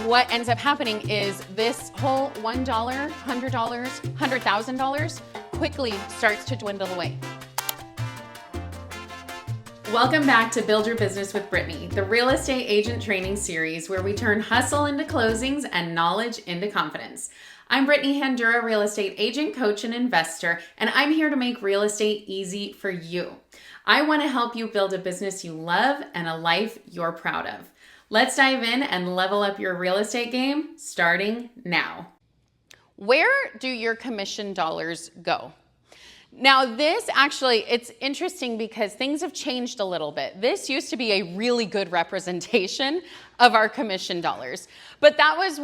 what ends up happening is this whole $1, $100, $100,000 quickly starts to dwindle away. Welcome back to Build Your Business with Brittany, the real estate agent training series where we turn hustle into closings and knowledge into confidence. I'm Brittany Handura, real estate agent, coach, and investor, and I'm here to make real estate easy for you. I want to help you build a business you love and a life you're proud of. Let's dive in and level up your real estate game starting now. Where do your commission dollars go? Now this actually, it's interesting because things have changed a little bit. This used to be a really good representation of our commission dollars, but that was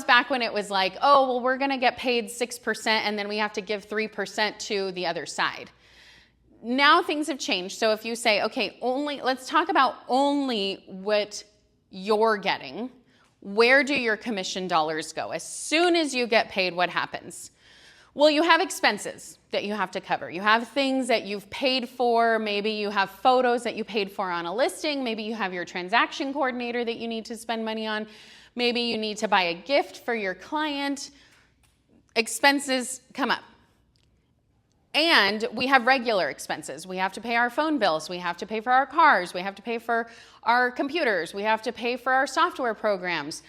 back when it was like, oh, well, we're gonna get paid 6% and then we have to give 3% to the other side. Now things have changed. So if you say, okay, let's talk about only what you're getting. Where do your commission dollars go? As soon as you get paid, what happens? Well, you have expenses that you have to cover. You have things that you've paid for. Maybe you have photos that you paid for on a listing. Maybe you have your transaction coordinator that you need to spend money on. Maybe you need to buy a gift for your client. Expenses come up. And we have regular expenses. We have to pay our phone bills. We have to pay for our cars. We have to pay for our computers. We have to pay for our software programs.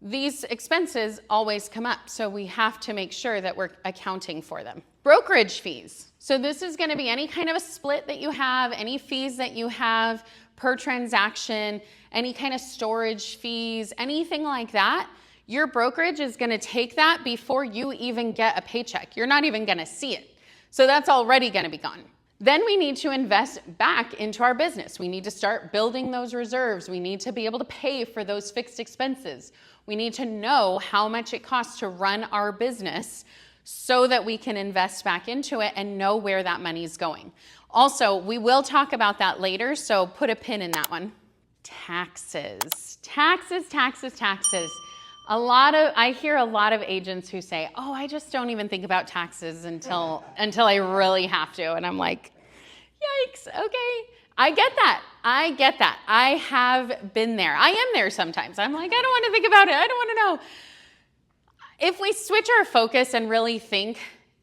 These expenses always come up, so we have to make sure that we're accounting for them. Brokerage fees. So this is going to be any kind of a split that you have, any fees that you have per transaction, any kind of storage fees, anything like that. Your brokerage is going to take that before you even get a paycheck. You're not even going to see it. So that's already going to be gone. Then we need to invest back into our business. We need to start building those reserves. We need to be able to pay for those fixed expenses. We need to know how much it costs to run our business so that we can invest back into it and know where that money is going. Also, we will talk about that later, so put a pin in that one. Taxes. Taxes, taxes, taxes. I hear a lot of agents who say, oh, I just don't even think about taxes until I really have to. And I'm like, yikes, okay. I get that. I have been there. I am there sometimes. I'm like, I don't want to think about it. I don't want to know. If we switch our focus and really think,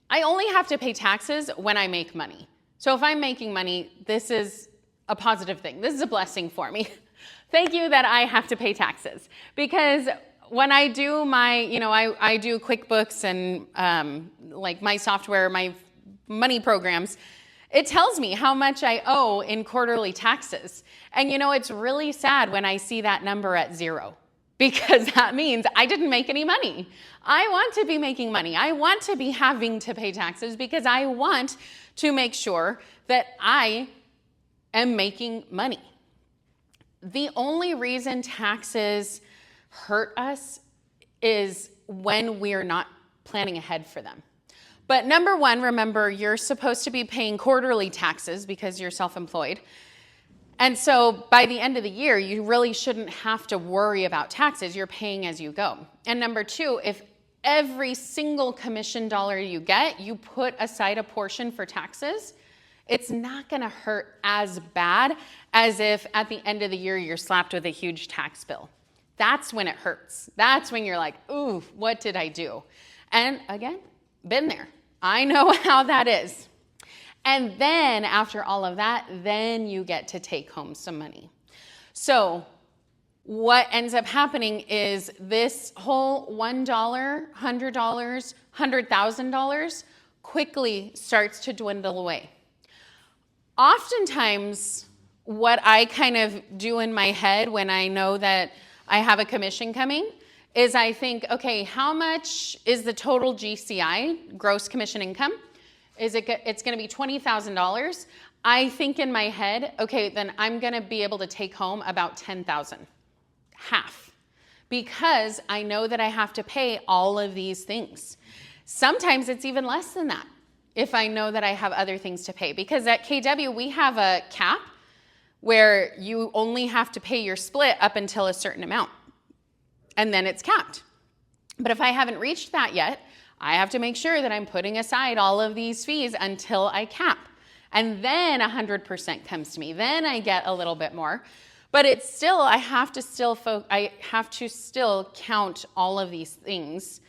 I only have to pay taxes when I make money. So if I'm making money, this is a positive thing. This is a blessing for me. Thank you that I have to pay taxes. Because when I do I do QuickBooks and like my software, my money programs, it tells me how much I owe in quarterly taxes. And it's really sad when I see that number at 0, because that means I didn't make any money. I want to be making money. I want to be having to pay taxes because I want to make sure that I am making money. The only reason taxes hurt us is when we're not planning ahead for them. But number one, remember, you're supposed to be paying quarterly taxes because you're self-employed. And so by the end of the year, you really shouldn't have to worry about taxes. You're paying as you go. And number two, if every single commission dollar you get, you put aside a portion for taxes, it's not going to hurt as bad as if at the end of the year you're slapped with a huge tax bill. That's when it hurts. That's when you're like, ooh, what did I do? And again, been there. I know how that is. And then after all of that, then you get to take home some money. So what ends up happening is this whole $1, $100, $100,000 quickly starts to dwindle away. Oftentimes, what I kind of do in my head when I know that I have a commission coming is I think, okay, how much is the total GCI, gross commission income? It's going to be $20,000. I think in my head, okay, then I'm going to be able to take home about $10,000, half, because I know that I have to pay all of these things. Sometimes it's even less than that if I know that I have other things to pay, because at KW we have a cap where you only have to pay your split up until a certain amount, and then it's capped. But if I haven't reached that yet, I have to make sure that I'm putting aside all of these fees until I cap. And then 100% comes to me. Then I get a little bit more. But it's still, I have to still count all of these things,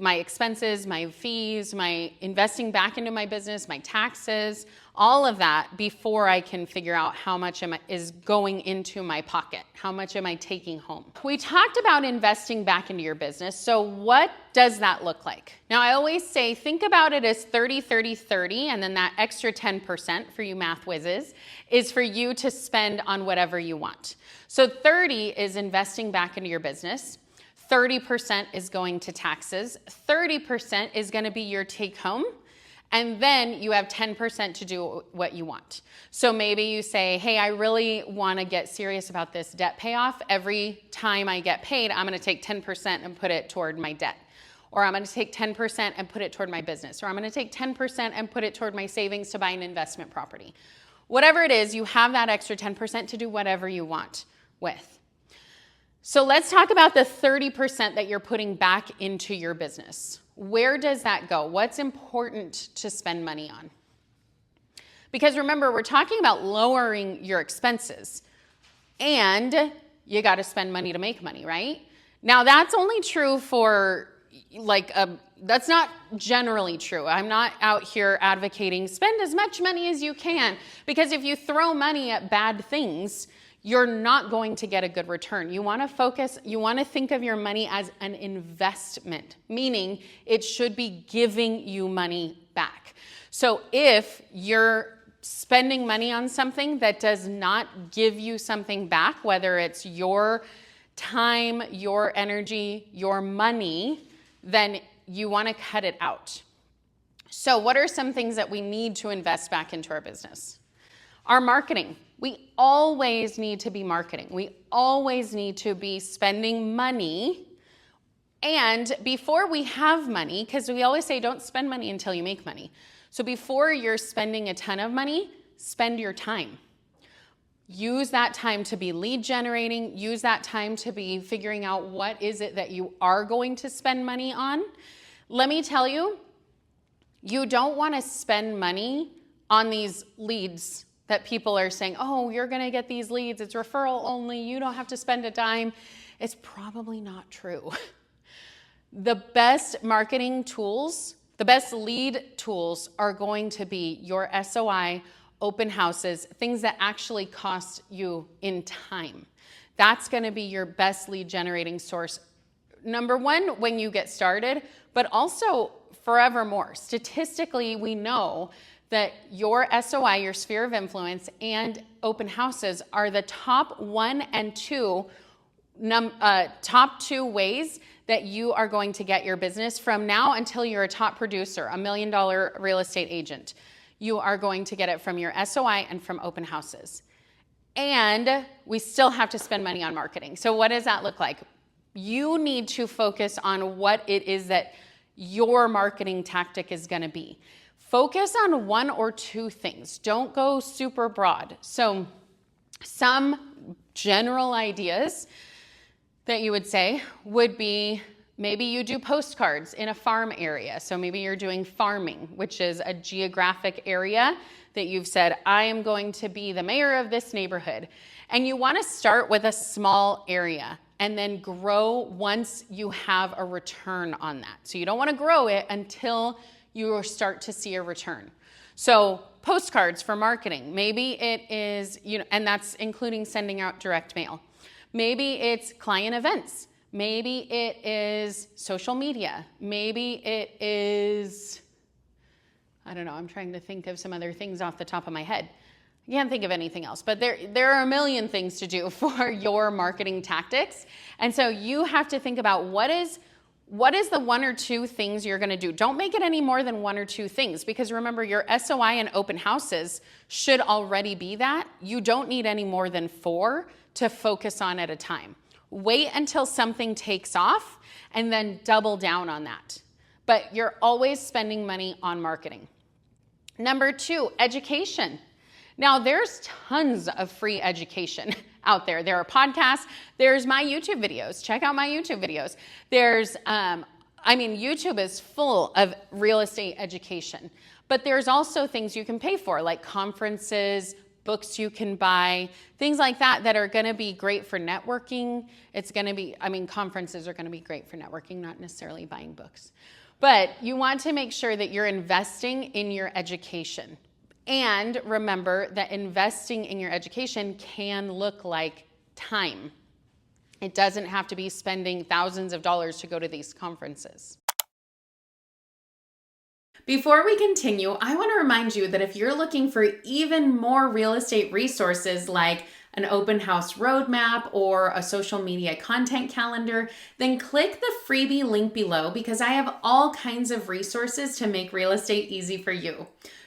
my expenses, my fees, my investing back into my business, my taxes, all of that before I can figure out how much is going into my pocket. How much am I taking home? We talked about investing back into your business. So what does that look like? Now, I always say, think about it as 30, 30, 30, and then that extra 10% for you math whizzes is for you to spend on whatever you want. So 30 is investing back into your business. 30% is going to taxes. 30% is going to be your take home. And then you have 10% to do what you want. So maybe you say, hey, I really want to get serious about this debt payoff. Every time I get paid, I'm going to take 10% and put it toward my debt. Or I'm going to take 10% and put it toward my business. Or I'm going to take 10% and put it toward my savings to buy an investment property. Whatever it is, you have that extra 10% to do whatever you want with. So let's talk about the 30% that you're putting back into your business. Where does that go? What's important to spend money on? Because remember, we're talking about lowering your expenses, and you got to spend money to make money, right? Now, that's only true for that's not generally true. I'm not out here advocating spend as much money as you can, because if you throw money at bad things, you're not going to get a good return. You want to think of your money as an investment, meaning it should be giving you money back. So if you're spending money on something that does not give you something back, whether it's your time, your energy, your money, then you want to cut it out. So what are some things that we need to invest back into our business? Our marketing. We always need to be marketing. We always need to be spending money. And before we have money, because we always say don't spend money until you make money. So before you're spending a ton of money, spend your time. Use that time to be lead generating. Use that time to be figuring out what is it that you are going to spend money on. Let me tell you, you don't want to spend money on these leads that people are saying, oh, you're going to get these leads. It's referral only. You don't have to spend a dime. It's probably not true. The best marketing tools, the best lead tools are going to be your SOI, open houses, things that actually cost you in time. That's going to be your best lead generating source. Number one, when you get started, but also forevermore. Statistically, we know that your SOI, your sphere of influence, and open houses are the top top two ways that you are going to get your business from now until you're a top producer, $1 million real estate agent. You are going to get it from your SOI and from open houses. And we still have to spend money on marketing. So what does that look like? You need to focus on what it is that your marketing tactic is going to be. Focus on one or two things. Don't go super broad. So some general ideas that you would say would be maybe you do postcards in a farm area. So maybe you're doing farming, which is a geographic area that you've said, I am going to be the mayor of this neighborhood. And you want to start with a small area and then grow once you have a return on that. So you don't want to grow it until you start to see a return. So postcards for marketing, maybe it is, and that's including sending out direct mail. Maybe it's client events. Maybe it is social media. Maybe it is, I don't know, I'm trying to think of some other things off the top of my head. I can't think of anything else, but there are a million things to do for your marketing tactics. And so you have to think about what is the one or two things you're going to do. Don't make it any more than one or two things, because remember, your SOI and open houses should already be that. You don't need any more than 4 to focus on at a time. Wait until something takes off and then double down on that. But you're always spending money on marketing. Number 2, education. Now, there's tons of free education out there. There are podcasts. There's my YouTube videos. Check out my YouTube videos. There's, YouTube is full of real estate education. But there's also things you can pay for, like conferences, books you can buy, things like that that are going to be great for networking. It's going to be, conferences are going to be great for networking, not necessarily buying books. But you want to make sure that you're investing in your education. And remember that investing in your education can look like time. It doesn't have to be spending thousands of dollars to go to these conferences. Before we continue, I want to remind you that if you're looking for even more real estate resources like an open house roadmap or a social media content calendar, then click the freebie link below because I have all kinds of resources to make real estate easy for you.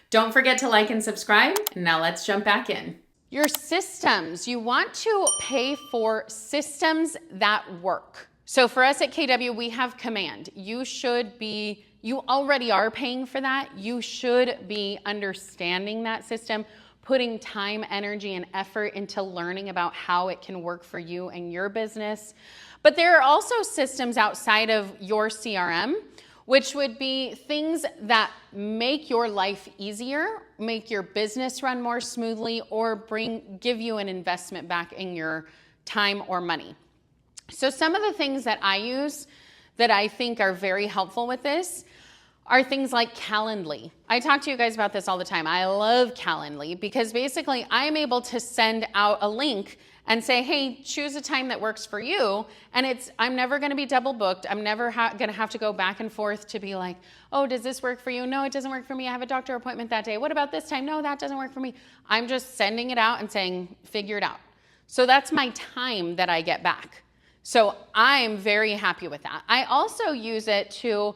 Don't forget to like and subscribe. Now let's jump back in. Your systems. You want to pay for systems that work. So for us at KW, we have Command. You already are paying for that. You should be understanding that system, putting time, energy, and effort into learning about how it can work for you and your business. But there are also systems outside of your CRM, which would be things that make your life easier, make your business run more smoothly, or give you an investment back in your time or money. So some of the things that I use that I think are very helpful with this are things like Calendly. I talk to you guys about this all the time. I love Calendly because basically I'm able to send out a link and say, hey, choose a time that works for you. And I'm never gonna be double booked. I'm never gonna have to go back and forth to be like, oh, does this work for you? No, it doesn't work for me. I have a doctor appointment that day. What about this time? No, that doesn't work for me. I'm just sending it out and saying, figure it out. So that's my time that I get back. So I'm very happy with that. I also use it to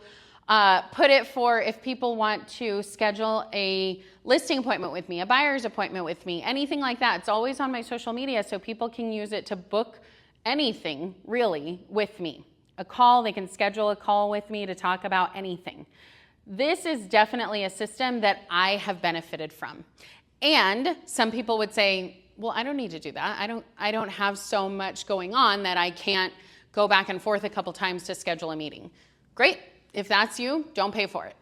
put it for if people want to schedule a listing appointment with me, a buyer's appointment with me, anything like that. It's always on my social media so people can use it to book anything really with me. A call, they can schedule a call with me to talk about anything. This is definitely a system that I have benefited from. And some people would say, well, I don't need to do that. I don't have so much going on that I can't go back and forth a couple times to schedule a meeting. Great. If that's you, don't pay for it.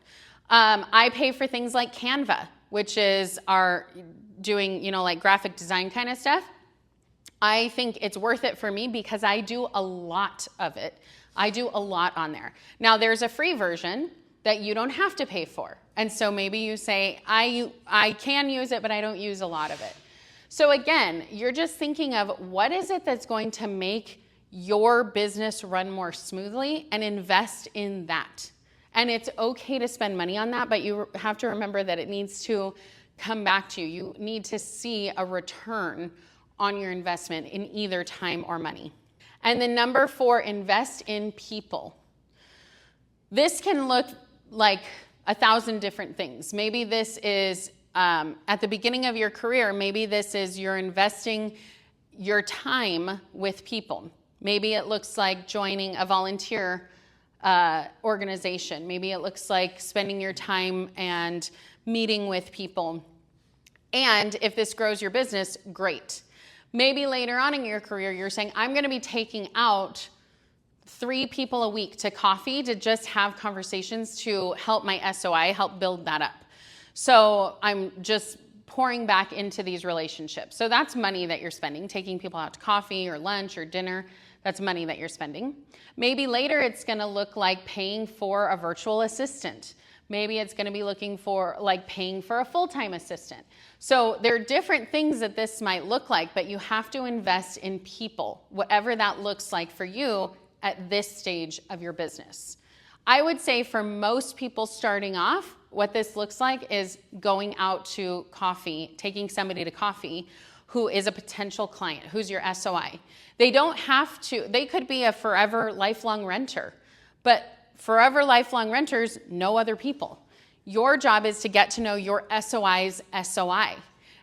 I pay for things like Canva, which is doing, like graphic design kind of stuff. I think it's worth it for me because I do a lot of it. I do a lot on there. Now there's a free version that you don't have to pay for. And so maybe you say, I can use it, but I don't use a lot of it. So again, you're just thinking of what is it that's going to make your business run more smoothly and invest in that. And it's okay to spend money on that, but you have to remember that it needs to come back to you. You need to see a return on your investment in either time or money. And then number 4, invest in people. This can look like 1,000 different things. Maybe this is at the beginning of your career, maybe this is you're investing your time with people. Maybe it looks like joining a volunteer organization. Maybe it looks like spending your time and meeting with people. And if this grows your business, great. Maybe later on in your career, you're saying, I'm going to be taking out 3 people a week to coffee to just have conversations to help my SOI, help build that up. So I'm just pouring back into these relationships. So that's money that you're spending, taking people out to coffee or lunch or dinner. That's money that you're spending. Maybe later it's going to look like paying for a virtual assistant. Maybe it's going to be looking for like paying for a full-time assistant. So there are different things that this might look like, but you have to invest in people, whatever that looks like for you at this stage of your business. I would say for most people starting off, what this looks like is going out to coffee, taking somebody to coffee who is a potential client, who's your SOI. They don't have to, they could be a forever lifelong renter, but forever lifelong renters know other people. Your job is to get to know your SOI's SOI.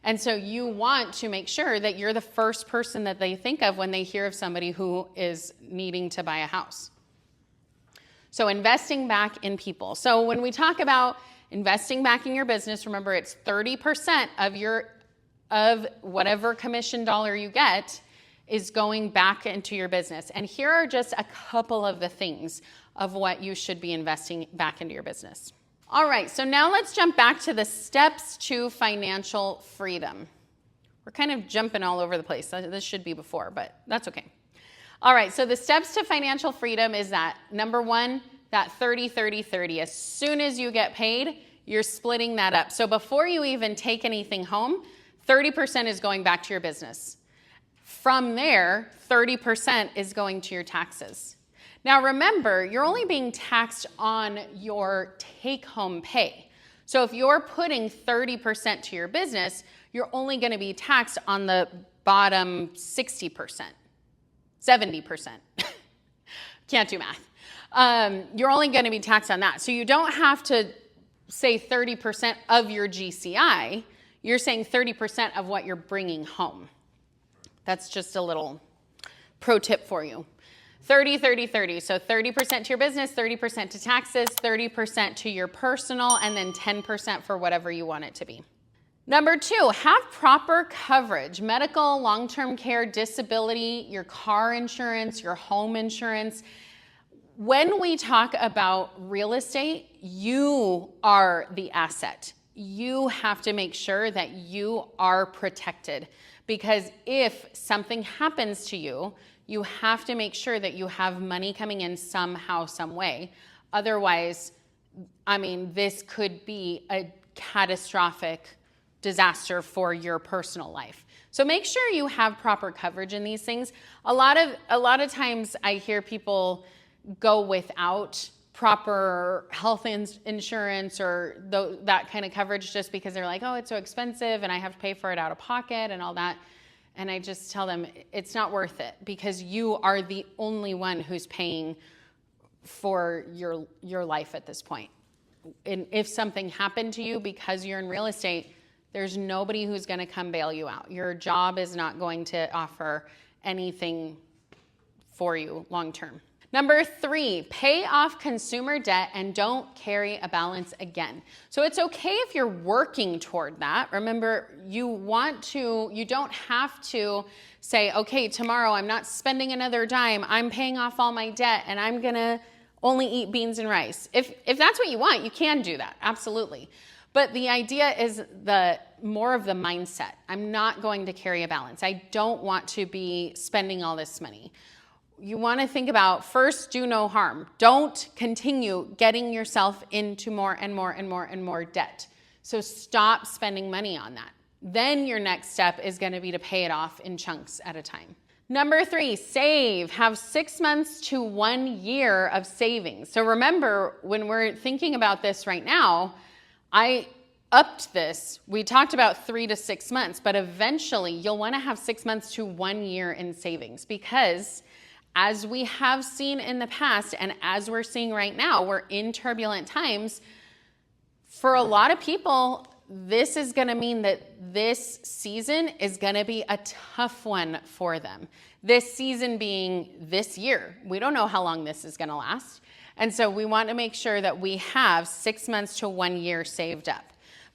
And so you want to make sure that you're the first person that they think of when they hear of somebody who is needing to buy a house. So investing back in people. So when we talk about investing back in your business, remember it's 30% of whatever commission dollar you get is going back into your business. And here are just a couple of the things of what you should be investing back into your business. All right, so now let's jump back to the steps to financial freedom. We're kind of jumping all over the place. This should be before, but that's okay. All right, so the steps to financial freedom is that, number one, that 30-30-30. As soon as you get paid, you're splitting that up. So before you even take anything home, 30% is going back to your business. From there, 30% is going to your taxes. Now remember, you're only being taxed on your take-home pay. So if you're putting 30% to your business, you're only going to be taxed on the bottom 60%, 70%. Can't do math. You're only going to be taxed on that. So you don't have to say 30% of your GCI. You're saying 30% of what you're bringing home. That's just a little pro tip for you. 30-30-30. So 30% to your business, 30% to taxes, 30% to your personal, and then 10% for whatever you want it to be. Number two, have proper coverage. Medical, long-term care, disability, your car insurance, your home insurance. When we talk about real estate, you are the asset. You have to make sure that you are protected, because if something happens to you, you have to make sure that you have money coming in somehow, some way. Otherwise, I mean, this could be a catastrophic disaster for your personal life. So make sure you have proper coverage in these things. A lot of times I hear people go without proper health insurance or that kind of coverage just because they're like, oh, it's so expensive and I have to pay for it out of pocket and all that. And I just tell them it's not worth it, because you are the only one who's paying for your life at this point. And if something happened to you because you're in real estate, there's nobody who's going to come bail you out. Your job is not going to offer anything for you long term. Number three, pay off consumer debt and don't carry a balance again. So it's okay if you're working toward that. Remember, you don't have to say, okay, tomorrow I'm not spending another dime. I'm paying off all my debt and I'm gonna only eat beans and rice. If that's what you want, you can do that, absolutely. But the idea is more of the mindset. I'm not going to carry a balance. I don't want to be spending all this money. You want to think about, first, do no harm. Don't continue getting yourself into more and more and more and more debt. So stop spending money on that. Then your next step is going to be to pay it off in chunks at a time. Number three, save. Have 6 months to 1 year of savings. So remember, when we're thinking about this right now, I upped this. We talked about 3 to 6 months, but eventually you'll want to have 6 months to 1 year in savings, because as we have seen in the past and as we're seeing right now, we're in turbulent times. For a lot of people, this is going to mean that this season is going to be a tough one for them. This season being this year. We don't know how long this is going to last. And so we want to make sure that we have 6 months to 1 year saved up.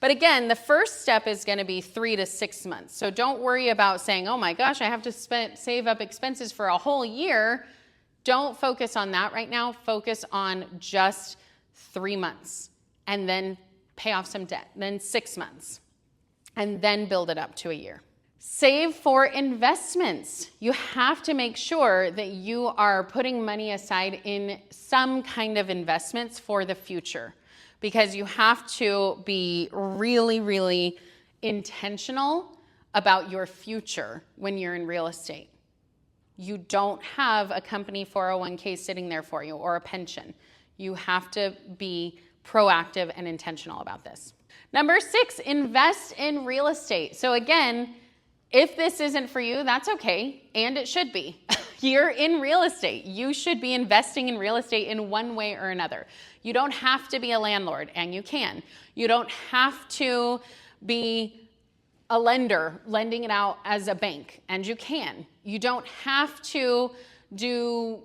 But again, the first step is going to be 3 to 6 months. So don't worry about saying, oh my gosh, I have to save up expenses for a whole year. Don't focus on that right now. Focus on just 3 months and then pay off some debt, then 6 months, and then build it up to a year. Save for investments. You have to make sure that you are putting money aside in some kind of investments for the future, because you have to be really, really intentional about your future when you're in real estate. You don't have a company 401k sitting there for you or a pension. You have to be proactive and intentional about this. Number 6, invest in real estate. So again, if this isn't for you, that's okay, and it should be. You're in real estate. You should be investing in real estate in one way or another. You don't have to be a landlord, and you can. You don't have to be a lender lending it out as a bank, and you can. You don't have to do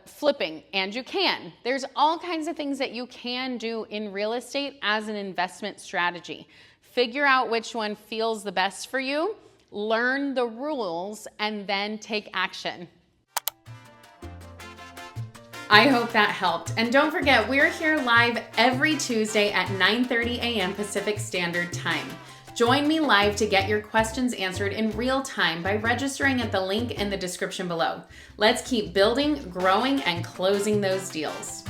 flipping, and you can. There's all kinds of things that you can do in real estate as an investment strategy. Figure out which one feels the best for you, learn the rules, and then take action. I hope that helped. And don't forget, we're here live every Tuesday at 9:30 a.m. Pacific Standard Time. Join me live to get your questions answered in real time by registering at the link in the description below. Let's keep building, growing, and closing those deals.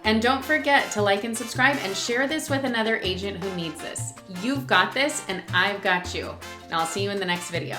And don't forget to like and subscribe and share this with another agent who needs this. You've got this, and I've got you. And I'll see you in the next video.